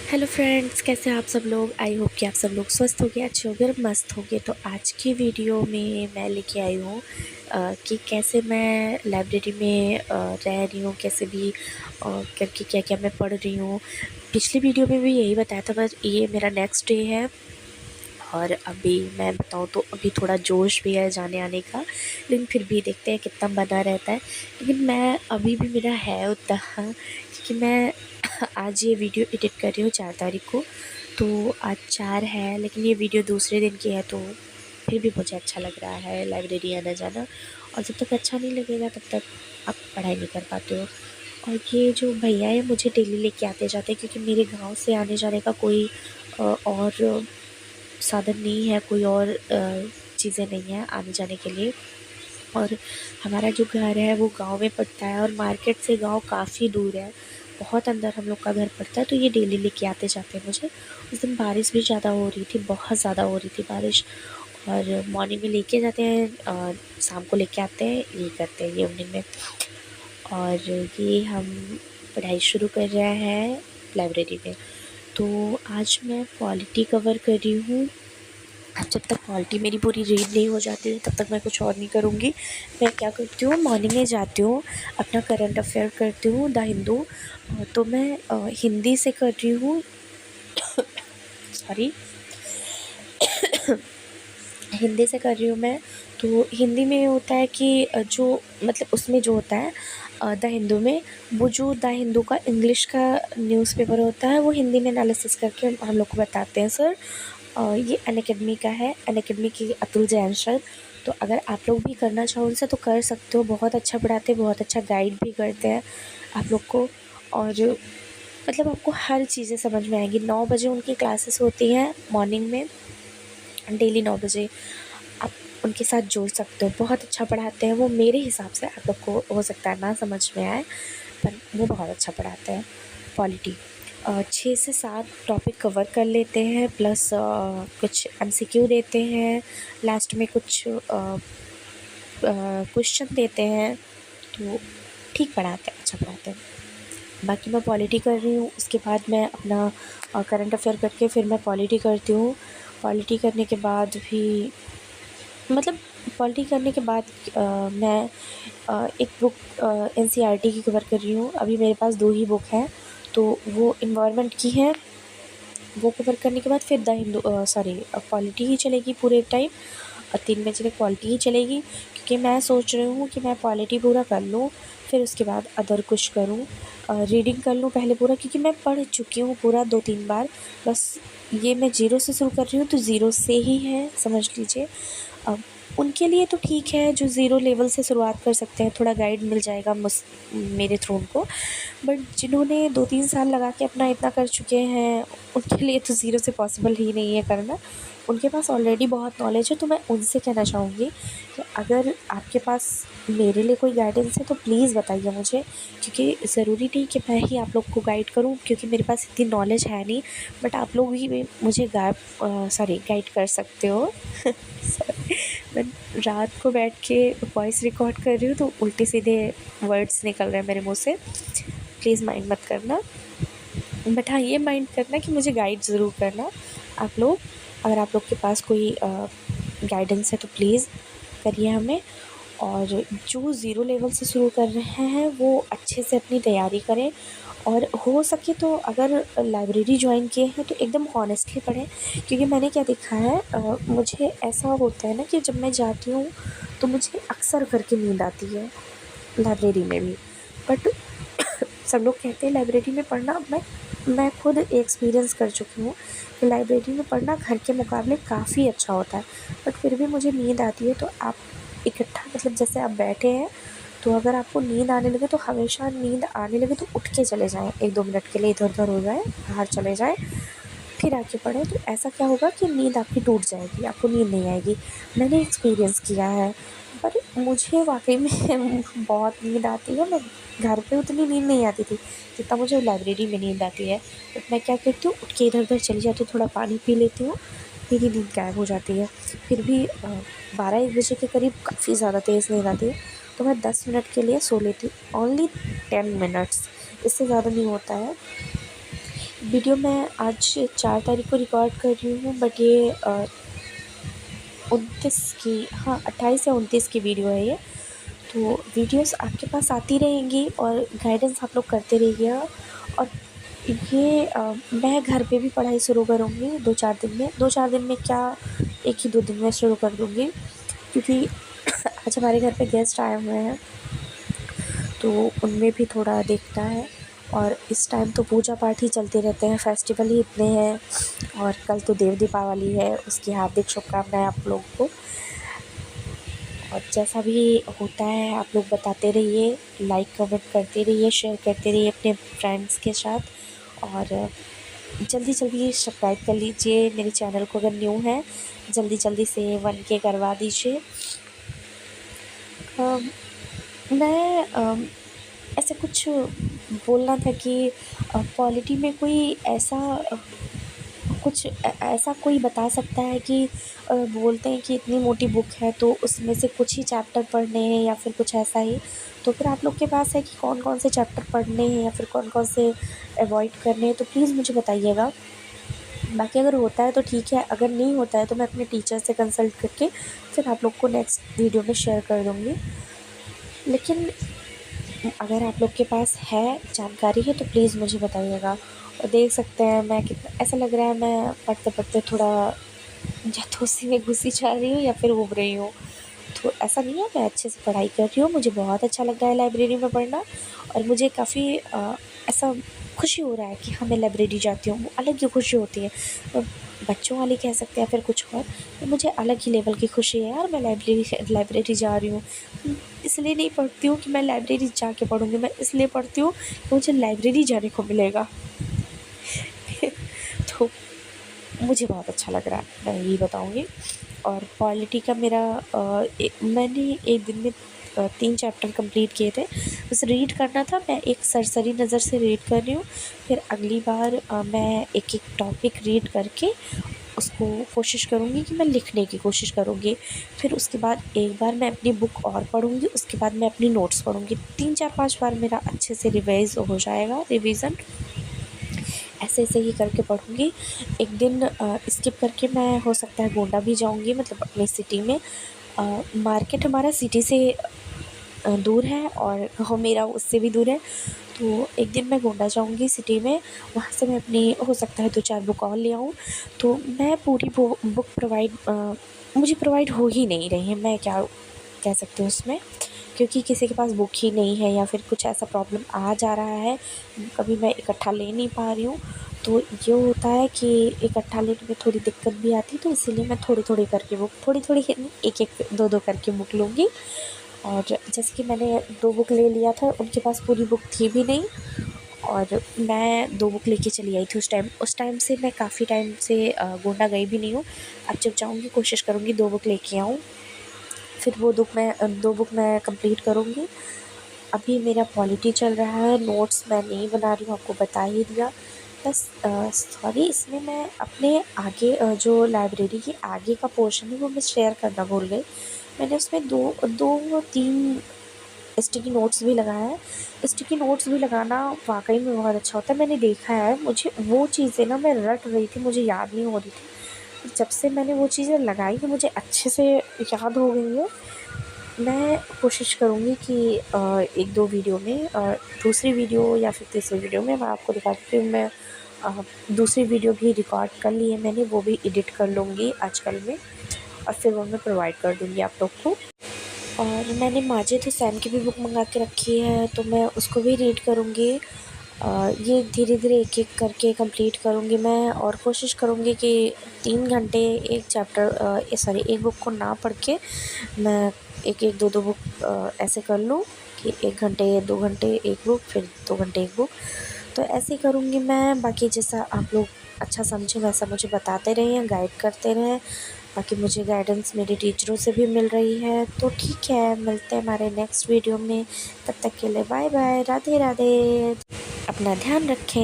Hello friends, कैसे हैं आप सब लोग। आई होप कि आप सब लोग स्वस्थ होंगे, अच्छे होंगे और मस्त होंगे। तो आज की वीडियो में मैं लेके आई हूँ कि कैसे मैं लाइब्रेरी में रह रही हूँ, कैसे भी करके क्या क्या मैं पढ़ रही हूँ। पिछली वीडियो में भी यही बताया था, बस ये मेरा नेक्स्ट डे है। और अभी मैं बताऊँ तो अभी थोड़ा जोश भी है जाने आने का, लेकिन फिर भी देखते हैं कितना बना रहता है। लेकिन मैं अभी भी मेरा है उतना, क्योंकि मैं आज ये वीडियो एडिट कर रही हूँ 4 तारीख को। तो आज 4 है, लेकिन ये वीडियो दूसरे दिन की है, तो फिर भी मुझे अच्छा लग रहा है लाइब्रेरी आना जाना। और जब तक अच्छा नहीं लगेगा तब तक आप पढ़ाई नहीं कर पाते हो। और ये जो भैया है मुझे डेली लेके आते जाते हैं, क्योंकि मेरे गांव से आने जाने का कोई और साधन नहीं है, कोई और चीज़ें नहीं है आने जाने के लिए। और हमारा जो घर है वो गांव में पड़ता है और मार्केट से गांव काफ़ी दूर है, बहुत अंदर हम लोग का घर पड़ता है। तो ये डेली लेके आते जाते हैं मुझे। उस दिन बारिश भी ज़्यादा हो रही थी, बहुत ज़्यादा हो रही थी बारिश। और मॉर्निंग में लेके जाते हैं, शाम को लेके आते हैं, ये करते हैं ये इवनिंग में। और ये हम पढ़ाई शुरू कर रहे हैं लाइब्रेरी में। तो आज मैं पॉलिटी कवर कर रही हूँ। अब जब तक पॉलिटी मेरी पूरी रीड नहीं हो जाती है तब तक मैं कुछ और नहीं करूँगी। मैं क्या करती हूँ, मॉर्निंग में जाती हूँ, अपना करंट अफेयर करती हूँ द हिंदू। तो मैं हिंदी से कर रही हूँ, सॉरी, हिंदी से कर रही हूँ मैं। तो हिंदी में ये होता है कि जो मतलब उसमें जो होता है द हिंदू में, वो जो द हिंदू का इंग्लिश का न्यूज़पेपर होता है वो हिंदी में एनालिसिस करके हम लोग को बताते हैं सर। ये अनअकैडमी का है, अनअकैडमी की अतुल जैन सर। तो अगर आप लोग भी करना चाहो उनसे तो कर सकते हो, बहुत अच्छा पढ़ाते हैं, बहुत अच्छा गाइड भी करते हैं आप लोग को। और मतलब आपको हर चीज़ें समझ में आएंगी। 9 बजे उनकी क्लासेस होती हैं मॉर्निंग में, डेली 9 बजे आप उनके साथ जुड़ सकते हो। बहुत अच्छा पढ़ाते हैं वो, मेरे हिसाब से आप लोग को हो सकता है ना समझ में आए, पर वो बहुत अच्छा पढ़ाते हैं। पॉलिटी 6 से 7 टॉपिक कवर कर लेते हैं, प्लस कुछ एमसीक्यू देते हैं, लास्ट में कुछ क्वेश्चन देते हैं। तो ठीक पढ़ाते हैं, अच्छा पढ़ाते हैं। बाकी मैं पॉलिटी कर रही हूँ, उसके बाद मैं अपना करंट अफेयर करके फिर मैं पॉलिटी करती हूँ। पॉलिटी करने के बाद भी मतलब पॉलिटी करने के बाद मैं एक बुक एनसीईआरटी की कवर कर रही हूँ। अभी मेरे पास 2 ही बुक हैं, तो वो इन्वायरमेंट की है। वो कवर करने के बाद फिर द हिंदू सॉरी पॉलिटी ही चलेगी पूरे टाइम, और 3 बजे तक पॉलिटी ही चलेगी। क्योंकि मैं सोच रही हूँ कि मैं पॉलिटी पूरा कर लूँ, फिर उसके बाद अदर कुछ करूँ, रीडिंग कर लूँ पहले पूरा, क्योंकि मैं पढ़ चुकी हूँ पूरा 2-3 बार। बस ये मैं ज़ीरो से शुरू कर रही हूँ, तो ज़ीरो से ही है समझ लीजिए। अब उनके लिए तो ठीक है जो ज़ीरो लेवल से शुरुआत कर सकते हैं, थोड़ा गाइड मिल जाएगा मेरे थ्रू उनको। बट जिन्होंने 2-3 साल लगा के अपना इतना कर चुके हैं, उनके लिए तो ज़ीरो से पॉसिबल ही नहीं है करना। उनके पास ऑलरेडी बहुत नॉलेज है। तो मैं उनसे कहना चाहूँगी कि अगर आपके पास मेरे लिए कोई गाइडेंस है तो प्लीज़ बताइए मुझे, क्योंकि ज़रूरी नहीं कि मैं ही आप लोग को गाइड करूँ, क्योंकि मेरे पास इतनी नॉलेज है नहीं। बट आप लोग ही मुझे गाइड कर सकते हो। सॉरी, मैं रात को बैठ के वॉइस रिकॉर्ड कर रही हूँ तो उल्टे सीधे वर्ड्स निकल रहे हैं मेरे मुंह से, प्लीज़ माइंड मत करना। बट हाँ, ये माइंड करना कि मुझे गाइड ज़रूर करना आप लोग। अगर आप लोग के पास कोई गाइडेंस है तो प्लीज़ करिए हमें। और जो ज़ीरो लेवल से शुरू कर रहे हैं वो अच्छे से अपनी तैयारी करें, और हो सके तो अगर लाइब्रेरी ज्वाइन किए हैं तो एकदम हॉनेस्टली पढ़ें। क्योंकि मैंने क्या देखा है, मुझे ऐसा होता है ना कि जब मैं जाती हूँ तो मुझे अक्सर करके नींद आती है लाइब्रेरी में भी। बट सब लोग कहते हैं लाइब्रेरी में पढ़ना, मैं खुद एक्सपीरियंस कर चुकी हूँ कि लाइब्रेरी में पढ़ना घर के मुकाबले काफ़ी अच्छा होता है। बट फिर भी मुझे नींद आती है। तो आप इकट्ठा मतलब जैसे आप बैठे हैं, तो अगर आपको नींद आने लगे तो हमेशा नींद आने लगे तो उठ के चले जाएँ, 1-2 मिनट के लिए इधर उधर हो जाएँ, बाहर चले जाएँ, फिर आके पढ़ें। तो ऐसा क्या होगा कि नींद आपकी टूट जाएगी, आपको नींद नहीं आएगी। मैंने एक्सपीरियंस किया है। पर मुझे वाक़ई में बहुत नींद आती है। मैं घर पे उतनी नींद नहीं आती थी जितना मुझे लाइब्रेरी में नींद आती है। तो मैं क्या करती हूँ, उठ के इधर-उधर चली जाती हूँ, थोड़ा पानी पी लेती हूँ, मेरी नींद गायब हो जाती है। फिर भी 12-1 बजे के करीब काफ़ी ज़्यादा तेज़ नींद आती है, तो मैं 10 मिनट के लिए सो लेती हूँ, ओनली 10 मिनट्स, इससे ज़्यादा नहीं होता है। वीडियो मैं आज 4 तारीख को रिकॉर्ड कर रही हूँ, बट ये 29 की, हाँ 28 या 29 की वीडियो है ये। तो वीडियोस आपके पास आती रहेंगी और गाइडेंस आप लोग करते रहिएगा। और ये मैं घर पे भी पढ़ाई शुरू करूँगी 2-4 दिन में। 2-4 दिन में क्या, 1 ही 2 दिन में शुरू कर दूँगी, क्योंकि आज हमारे घर पे गेस्ट आए हुए हैं, तो उनमें भी थोड़ा देखना है। और इस टाइम तो पूजा पाठ ही चलते रहते हैं, फेस्टिवल ही इतने हैं। और कल तो देव दीपावली है, उसकी हार्दिक शुभकामनाएँ आप लोगों को। और जैसा भी होता है आप लोग बताते रहिए, लाइक कमेंट करते रहिए, शेयर करते रहिए अपने फ्रेंड्स के साथ। और जल्दी जल्दी सब्सक्राइब कर लीजिए मेरे चैनल को, अगर न्यू है जल्दी जल्दी से 1K करवा दीजिए। मैं ऐसा कुछ बोलना था कि पॉलिटी में कोई ऐसा कुछ ऐसा कोई बता सकता है कि बोलते हैं कि इतनी मोटी बुक है तो उसमें से कुछ ही चैप्टर पढ़ने हैं या फिर कुछ ऐसा ही। तो फिर आप लोग के पास है कि कौन कौन से चैप्टर पढ़ने हैं या फिर कौन कौन से अवॉइड करने हैं, तो प्लीज़ मुझे बताइएगा। बाकी अगर होता है तो ठीक है, अगर नहीं होता है तो मैं अपने टीचर से कंसल्ट करके फिर आप लोग को नेक्स्ट वीडियो में शेयर कर दूँगी। लेकिन अगर आप लोग के पास है जानकारी है तो प्लीज़ मुझे बताइएगा। और देख सकते हैं मैं कितना, ऐसा लग रहा है मैं पढ़ते पढ़ते थोड़ा या तो उसी में घुसी जा रही हूँ या फिर उब रही हूँ। तो ऐसा नहीं है, मैं अच्छे से पढ़ाई कर रही हूँ, मुझे बहुत अच्छा लग रहा है लाइब्रेरी में पढ़ना। और मुझे काफ़ी ऐसा खुशी हो रहा है कि हाँ मैं लाइब्रेरी जाती हूँ, वो अलग ही खुशी होती है। बच्चों वाली कह सकते हैं फिर कुछ और, तो मुझे अलग ही लेवल की खुशी है यार। मैं लाइब्रेरी जा रही हूँ, इसलिए नहीं पढ़ती हूँ कि मैं लाइब्रेरी जाके पढ़ूँगी, मैं इसलिए पढ़ती हूँ कि मुझे लाइब्रेरी जाने को मिलेगा। तो मुझे बहुत अच्छा लग रहा है, मैं यही बताऊँगी। और पॉलिटी का मेरा मैंने एक दिन में 3 चैप्टर कंप्लीट किए थे। बस रीड करना था, मैं एक सरसरी नज़र से रीड कर रही हूँ। फिर अगली बार मैं एक-एक टॉपिक रीड करके उसको कोशिश करूँगी कि मैं लिखने की कोशिश करूँगी। फिर उसके बाद एक बार मैं अपनी बुक और पढ़ूँगी, उसके बाद मैं अपनी नोट्स पढ़ूँगी। 3-4-5 बार मेरा अच्छे से रिवाइज़ हो जाएगा, रिवीज़न। ऐसे-ऐसे ही करके पढ़ूँगी। एक दिन स्किप करके मैं हो सकता है गोंडा भी जाऊँगी, मतलब अपनी सिटी में। मार्केट हमारा सिटी से दूर है और गाँव मेरा उससे भी दूर है। तो एक दिन मैं गोंडा जाऊँगी सिटी में, वहाँ से मैं अपनी हो सकता है 2-4 बुक और ले आऊँ। तो मैं पूरी बुक मुझे प्रोवाइड हो ही नहीं रही है, मैं क्या कह सकती हूँ उसमें, क्योंकि किसी के पास बुक ही नहीं है या फिर कुछ ऐसा प्रॉब्लम आ जा रहा है, कभी मैं इकट्ठा ले नहीं पा रही हूँ। तो ये होता है कि इकट्ठा लेने में थोड़ी दिक्कत भी आती है, तो इसीलिए मैं थोड़ी-थोड़ी करके बुक, थोड़ी-थोड़ी नहीं, एक-एक, 2-2 करके बुक लूँगी। और जैसे कि मैंने 2 बुक ले लिया था, उनके पास पूरी बुक थी भी नहीं और मैं 2 बुक लेके चली आई थी उस टाइम। उस टाइम से मैं काफ़ी टाइम से गोंडा गई भी नहीं हूँ। अब जब जाऊँगी कोशिश करूँगी 2 बुक लेके आऊँ, फिर वो 2 बुक मैं कंप्लीट करूँगी। अभी मेरा पॉलिटी चल रहा है, नोट्स मैं नहीं बना रही हूँ, आपको बता ही दिया। बस सॉरी, इसमें मैं अपने आगे जो लाइब्रेरी के आगे का पोर्शन है वो मैं शेयर करना भूल गई। मैंने उसमें 2-3 स्टिकी नोट्स भी लगाया है। स्टिकी नोट्स भी लगाना वाक़ई में बहुत अच्छा होता है, मैंने देखा है। मुझे वो चीज़ें ना, मैं रट रही थी, मुझे याद नहीं हो रही थी। जब से मैंने वो चीज़ें लगाई हैं मुझे अच्छे से याद हो गई है। मैं कोशिश करूँगी कि 1-2 वीडियो में, दूसरी वीडियो या फिर तीसरी वीडियो में मैं आपको दिखाती हूँ। मैं दूसरी वीडियो भी रिकॉर्ड कर ली है मैंने, वो भी एडिट कर लूँगी आजकल में और फिर वो मैं प्रोवाइड कर दूँगी आप लोग को। और मैंने माजिद हुसैन की भी बुक मंगा के रखी है, तो मैं उसको भी रीड करूँगी। ये धीरे-धीरे एक-एक करके कंप्लीट करूँगी मैं और कोशिश करूँगी कि 3 घंटे एक बुक को ना पढ़ के मैं 1-1, 2-2 बुक ऐसे कर लूँ कि 1 घंटे, 2 घंटे 1 बुक, फिर 2 घंटे 1 बुक। तो ऐसे ही करूँगी मैं। बाकी जैसा आप लोग अच्छा समझें वैसा मुझे बताते रहें, गाइड करते रहें। बाकी मुझे गाइडेंस मेरे टीचरों से भी मिल रही है। तो ठीक है, मिलते हैं हमारे नेक्स्ट वीडियो में। तब तक के लिए बाय बाय, राधे राधे। अपना ध्यान रखें।